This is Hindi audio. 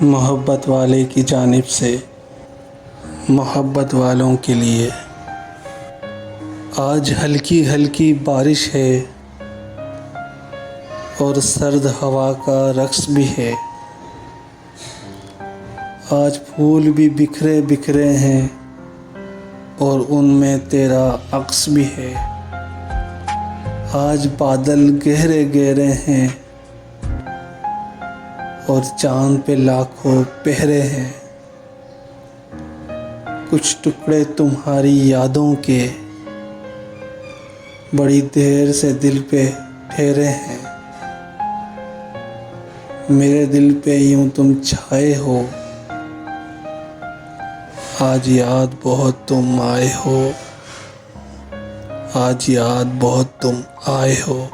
मोहब्बत वाले की जानिब से मोहब्बत वालों के लिए। आज हल्की हल्की बारिश है और सर्द हवा का रक्स भी है। आज फूल भी बिखरे बिखरे हैं और उनमें तेरा अक्स भी है। आज बादल गहरे गहरे हैं और चाँद पे लाखों पहरे हैं। कुछ टुकड़े तुम्हारी यादों के बड़ी देर से दिल पे ठहरे हैं। मेरे दिल पे यूं तुम छाए हो, आज याद बहुत तुम आए हो, आज याद बहुत तुम आए हो।